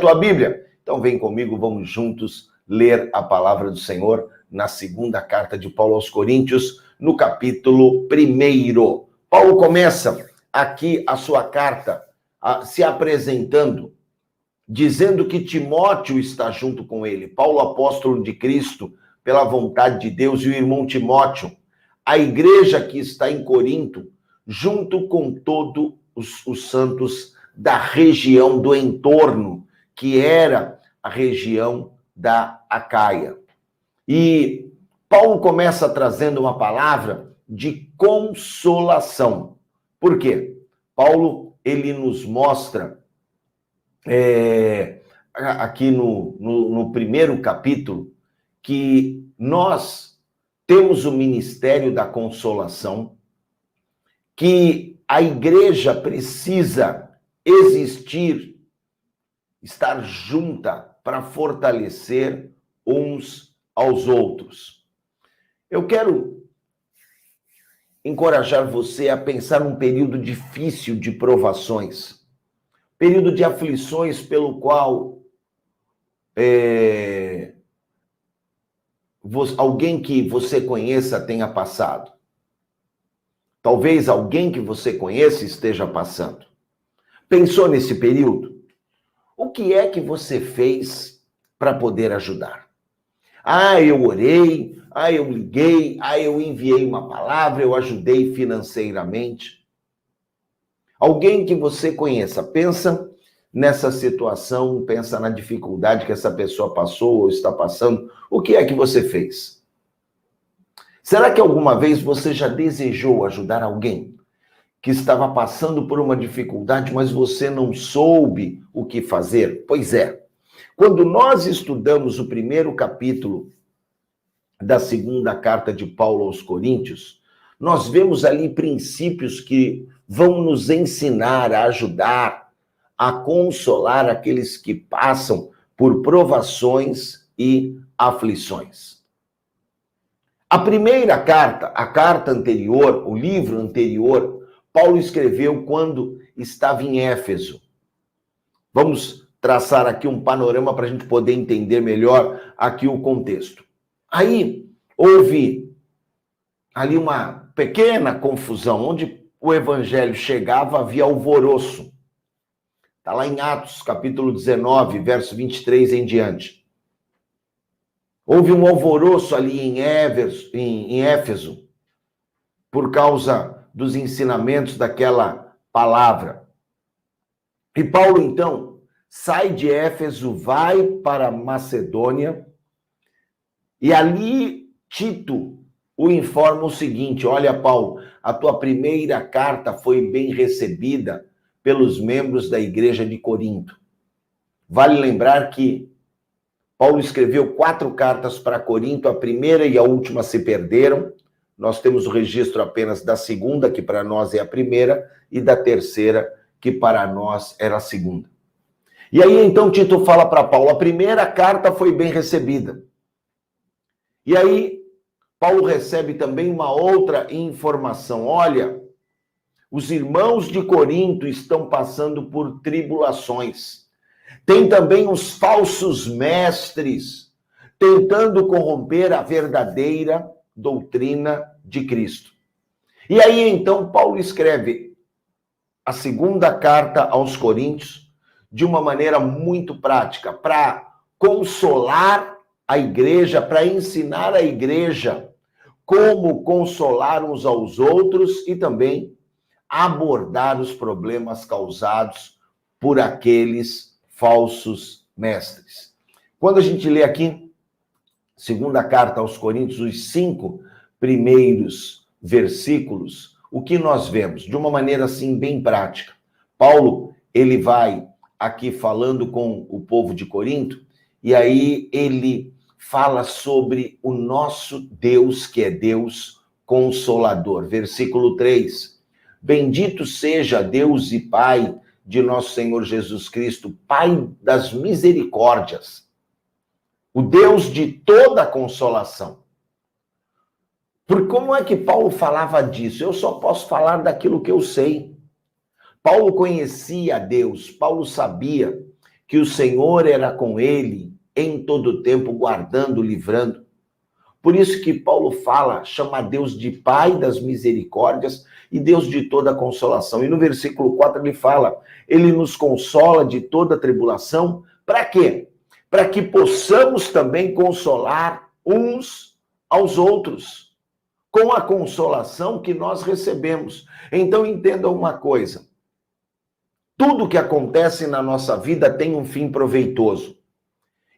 tua Bíblia? Então vem comigo, vamos juntos ler a palavra do Senhor na segunda carta de Paulo aos Coríntios, no capítulo 1. Paulo começa aqui a sua carta se apresentando, dizendo que Timóteo está junto com ele. Paulo, apóstolo de Cristo, pela vontade de Deus, e o irmão Timóteo, a igreja que está em Corinto, junto com todos os santos da região do entorno, que era a região da Acaia. E Paulo começa trazendo uma palavra de consolação. Por quê? Paulo, ele nos mostra, aqui no primeiro capítulo, que nós temos o ministério da consolação, que a igreja precisa existir, estar junta para fortalecer uns aos outros. Eu quero encorajar você a pensar num período difícil de provações, período de aflições pelo qual alguém que você conheça tenha passado. Talvez alguém que você conheça esteja passando. Pensou nesse período? O que é que você fez para poder ajudar? Eu orei, eu liguei, eu enviei uma palavra, eu ajudei financeiramente. Alguém que você conheça, pensa nessa situação, pensa na dificuldade que essa pessoa passou ou está passando. O que é que você fez? Será que alguma vez você já desejou ajudar alguém que estava passando por uma dificuldade, mas você não soube o que fazer? Pois é. Quando nós estudamos o primeiro capítulo da segunda carta de Paulo aos Coríntios, nós vemos ali princípios que vão nos ensinar a ajudar, a consolar aqueles que passam por provações e aflições. A primeira carta, a carta anterior, o livro anterior, Paulo escreveu quando estava em Éfeso. Vamos traçar aqui um panorama para a gente poder entender melhor aqui o contexto. Aí houve ali uma pequena confusão, onde o evangelho chegava, havia alvoroço. Está lá em Atos, capítulo 19, verso 23 em diante. Houve um alvoroço ali em Éfeso, por causa dos ensinamentos daquela palavra. E Paulo, então, sai de Éfeso, vai para Macedônia, e ali Tito o informa o seguinte: olha, Paulo, a tua primeira carta foi bem recebida pelos membros da igreja de Corinto. Vale lembrar que Paulo escreveu 4 cartas para Corinto, a primeira e a última se perderam. Nós temos o registro apenas da segunda, que para nós é a primeira, e da terceira, que para nós era a segunda. E aí, então, Tito fala para Paulo, a primeira carta foi bem recebida. E aí, Paulo recebe também uma outra informação. Olha, os irmãos de Corinto estão passando por tribulações. Tem também os falsos mestres tentando corromper a verdadeira doutrina de Cristo. E aí, então, Paulo escreve a segunda carta aos Coríntios de uma maneira muito prática, para consolar a igreja, para ensinar a igreja como consolar uns aos outros e também abordar os problemas causados por aqueles falsos mestres. Quando a gente lê aqui, segunda carta aos Coríntios, os 5 primeiros versículos, o que nós vemos? De uma maneira assim bem prática. Paulo, ele vai aqui falando com o povo de Corinto, e aí ele fala sobre o nosso Deus, que é Deus Consolador. Versículo 3. Bendito seja Deus e Pai de nosso Senhor Jesus Cristo, Pai das misericórdias, o Deus de toda consolação. Por como é que Paulo falava disso? Eu só posso falar daquilo que eu sei. Paulo conhecia a Deus, Paulo sabia que o Senhor era com ele em todo o tempo, guardando, livrando. Por isso que Paulo fala, chama Deus de Pai das misericórdias e Deus de toda consolação. E no versículo 4 ele fala, ele nos consola de toda tribulação. Para quê? Para que possamos também consolar uns aos outros, com a consolação que nós recebemos. Então entendam uma coisa, tudo que acontece na nossa vida tem um fim proveitoso.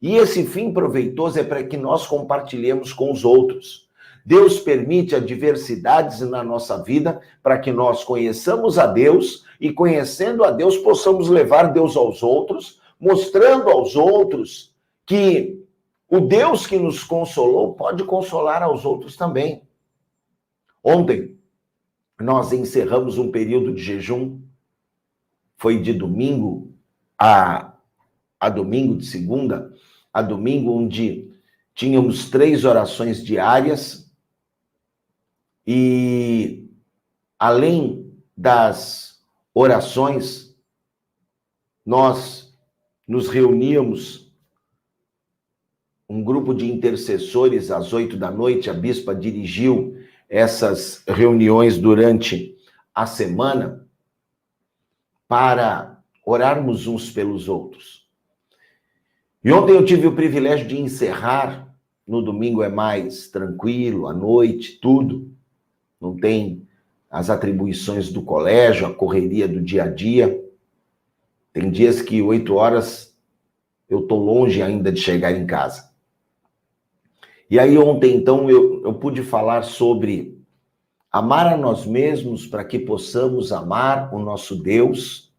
E esse fim proveitoso é para que nós compartilhemos com os outros. Deus permite adversidades na nossa vida para que nós conheçamos a Deus e, conhecendo a Deus, possamos levar Deus aos outros, mostrando aos outros que o Deus que nos consolou pode consolar aos outros também. Ontem, nós encerramos um período de jejum, foi de domingo a domingo, de segunda a domingo, onde tínhamos 3 orações diárias e, além das orações, nós nos reuníamos, um grupo de intercessores às 8 da noite, a bispa dirigiu essas reuniões durante a semana para orarmos uns pelos outros. E ontem eu tive o privilégio de encerrar, no domingo é mais tranquilo, à noite, tudo, não tem as atribuições do colégio, a correria do dia a dia. Tem dias que 8 horas eu estou longe ainda de chegar em casa. E aí ontem, então, eu pude falar sobre amar a nós mesmos para que possamos amar o nosso Deus,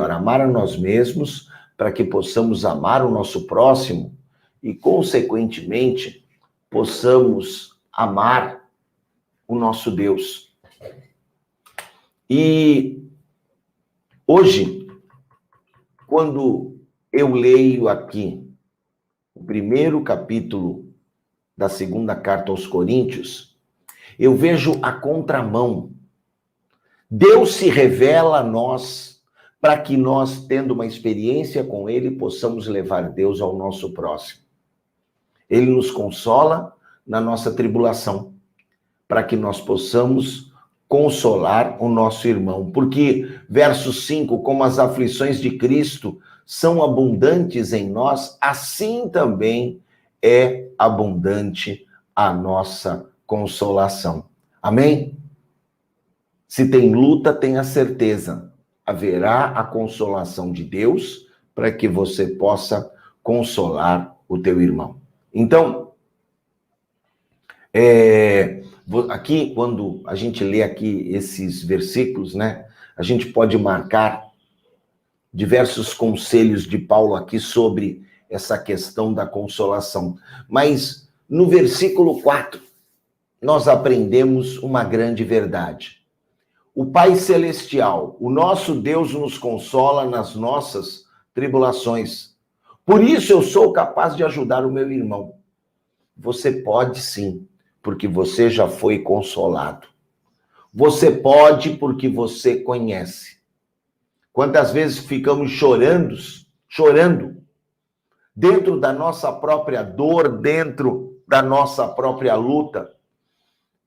amar a nós mesmos para que possamos amar o nosso próximo e, consequentemente, possamos amar o nosso Deus. E hoje, quando eu leio aqui o primeiro capítulo da segunda carta aos Coríntios, eu vejo a contramão. Deus se revela a nós para que nós, tendo uma experiência com Ele, possamos levar Deus ao nosso próximo. Ele nos consola na nossa tribulação, para que nós possamos consolar o nosso irmão. Porque, verso 5, como as aflições de Cristo são abundantes em nós, assim também é abundante a nossa consolação. Amém? Se tem luta, tenha certeza, haverá a consolação de Deus para que você possa consolar o teu irmão. Então, aqui, quando a gente lê aqui esses versículos, né, a gente pode marcar diversos conselhos de Paulo aqui sobre essa questão da consolação. Mas no versículo 4, nós aprendemos uma grande verdade. O Pai Celestial, o nosso Deus, nos consola nas nossas tribulações. Por isso eu sou capaz de ajudar o meu irmão. Você pode sim, porque você já foi consolado. Você pode porque você conhece. Quantas vezes ficamos chorando, dentro da nossa própria dor, dentro da nossa própria luta.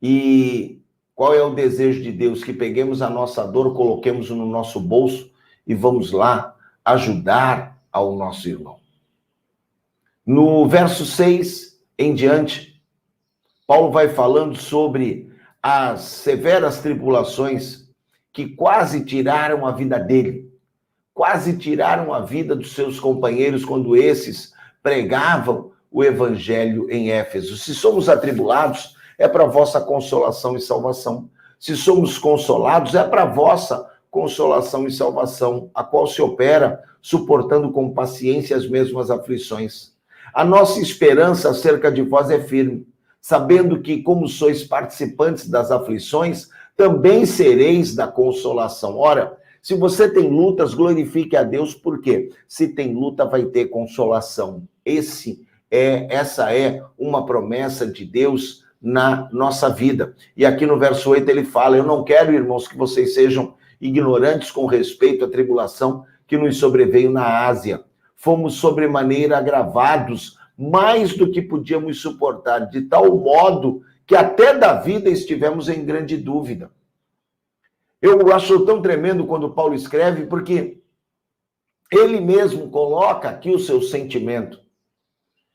E qual é o desejo de Deus? Que peguemos a nossa dor, coloquemos no nosso bolso e vamos lá ajudar ao nosso irmão. No verso 6 em diante, Paulo vai falando sobre as severas tribulações que quase tiraram a vida dele, quase tiraram a vida dos seus companheiros quando esses pregavam o evangelho em Éfeso. Se somos atribulados, é para vossa consolação e salvação. Se somos consolados, é para vossa consolação e salvação, a qual se opera suportando com paciência as mesmas aflições. A nossa esperança acerca de vós é firme, sabendo que, como sois participantes das aflições, também sereis da consolação. Ora, se você tem lutas, glorifique a Deus, porque se tem luta, vai ter consolação. Essa é uma promessa de Deus na nossa vida. E aqui no verso 8 ele fala, eu não quero, irmãos, que vocês sejam ignorantes com respeito à tribulação que nos sobreveio na Ásia. Fomos sobremaneira agravados, mais do que podíamos suportar, de tal modo que até da vida estivemos em grande dúvida. Eu acho tão tremendo quando Paulo escreve, porque ele mesmo coloca aqui o seu sentimento.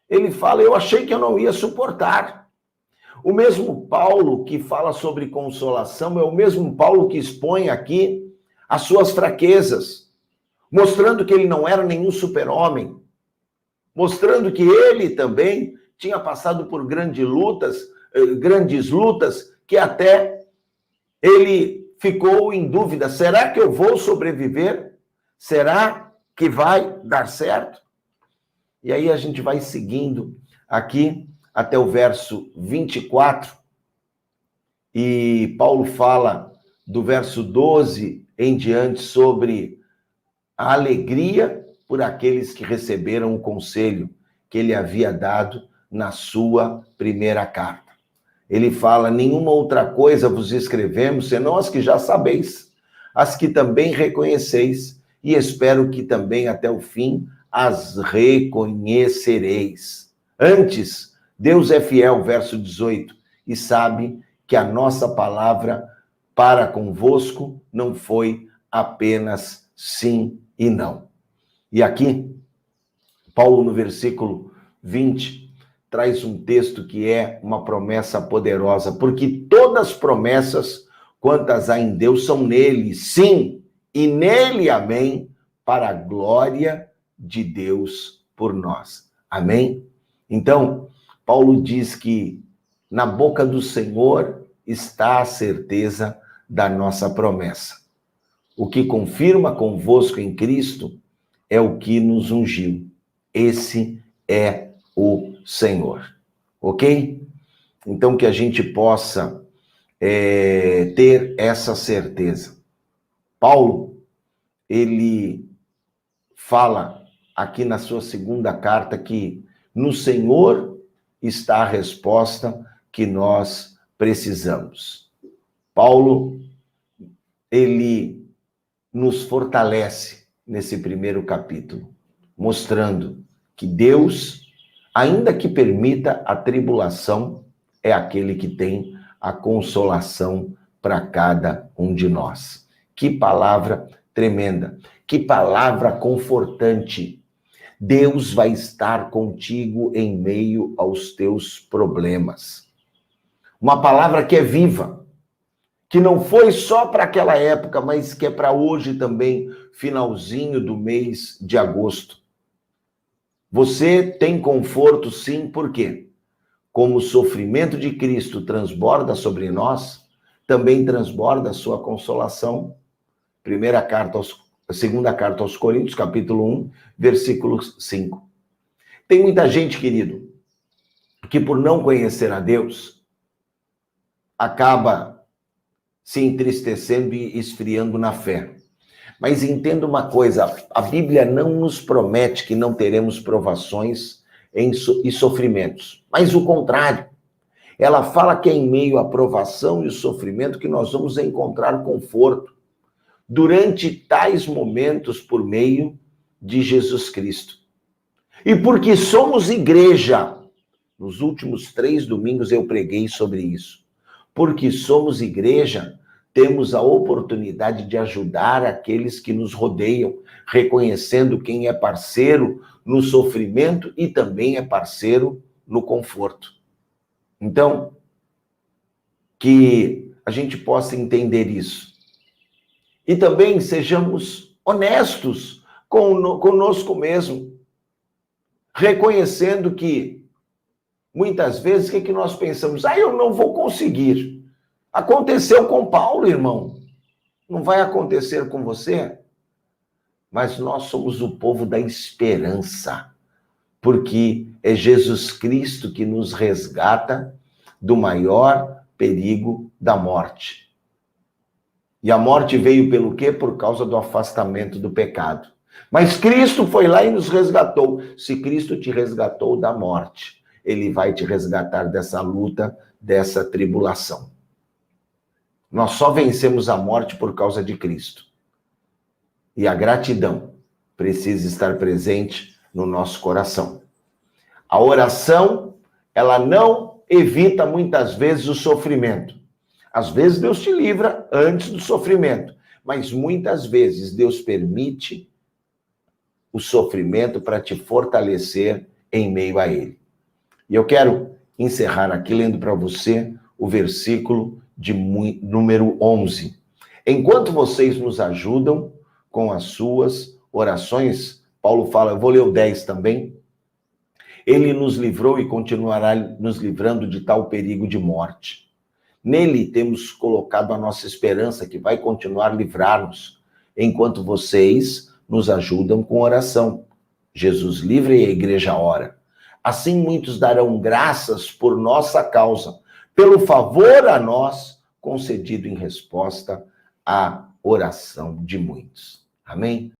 Ele fala, eu achei que eu não ia suportar. O mesmo Paulo que fala sobre consolação é o mesmo Paulo que expõe aqui as suas fraquezas, mostrando que ele não era nenhum super-homem, mostrando que ele também tinha passado por grandes lutas, que até ele ficou em dúvida, será que eu vou sobreviver? Será que vai dar certo? E aí a gente vai seguindo aqui até o verso 24, e Paulo fala do verso 12 em diante sobre a alegria por aqueles que receberam o conselho que ele havia dado na sua primeira carta. Ele fala, nenhuma outra coisa vos escrevemos, senão as que já sabeis, as que também reconheceis, e espero que também até o fim as reconhecereis. Antes, Deus é fiel, verso 18, e sabe que a nossa palavra para convosco não foi apenas sim e não. E aqui, Paulo, no versículo 20, traz um texto que é uma promessa poderosa, porque todas as promessas, quantas há em Deus, são nele, sim, e nele, amém, para a glória de Deus por nós. Amém? Então, Paulo diz que na boca do Senhor está a certeza da nossa promessa. O que confirma convosco em Cristo é o que nos ungiu. Esse é o Senhor. Ok? Então, que a gente possa ter essa certeza. Paulo, ele fala aqui na sua segunda carta que no Senhor está a resposta que nós precisamos. Paulo, ele nos fortalece nesse primeiro capítulo, mostrando que Deus, ainda que permita a tribulação, é aquele que tem a consolação para cada um de nós. Que palavra tremenda, que palavra confortante. Deus vai estar contigo em meio aos teus problemas. Uma palavra que é viva, que não foi só para aquela época, mas que é para hoje também, finalzinho do mês de agosto. Você tem conforto, sim, por quê? Como o sofrimento de Cristo transborda sobre nós, também transborda a sua consolação. Segunda carta aos Coríntios, capítulo 1, versículo 5. Tem muita gente, querido, que por não conhecer a Deus, acaba se entristecendo e esfriando na fé. Mas entenda uma coisa, a Bíblia não nos promete que não teremos provações e sofrimentos, mas o contrário. Ela fala que é em meio à provação e o sofrimento que nós vamos encontrar conforto durante tais momentos por meio de Jesus Cristo. E porque somos igreja, nos últimos 3 domingos eu preguei sobre isso. Porque somos igreja, temos a oportunidade de ajudar aqueles que nos rodeiam, reconhecendo quem é parceiro no sofrimento e também é parceiro no conforto. Então, que a gente possa entender isso. E também sejamos honestos conosco mesmo, reconhecendo que muitas vezes o que nós pensamos? Eu não vou conseguir. Aconteceu com Paulo, irmão. Não vai acontecer com você? Mas nós somos o povo da esperança, porque é Jesus Cristo que nos resgata do maior perigo da morte. E a morte veio pelo quê? Por causa do afastamento do pecado. Mas Cristo foi lá e nos resgatou. Se Cristo te resgatou da morte, Ele vai te resgatar dessa luta, dessa tribulação. Nós só vencemos a morte por causa de Cristo. E a gratidão precisa estar presente no nosso coração. A oração, ela não evita muitas vezes o sofrimento. Às vezes Deus te livra antes do sofrimento, mas muitas vezes Deus permite o sofrimento para te fortalecer em meio a ele. E eu quero encerrar aqui lendo para você o versículo de número 11. Enquanto vocês nos ajudam com as suas orações, Paulo fala, eu vou ler o 10 também, ele nos livrou e continuará nos livrando de tal perigo de morte. Nele temos colocado a nossa esperança que vai continuar a livrar-nos, enquanto vocês nos ajudam com oração. Jesus livre e a igreja ora. Assim muitos darão graças por nossa causa, pelo favor a nós concedido em resposta à oração de muitos. Amém?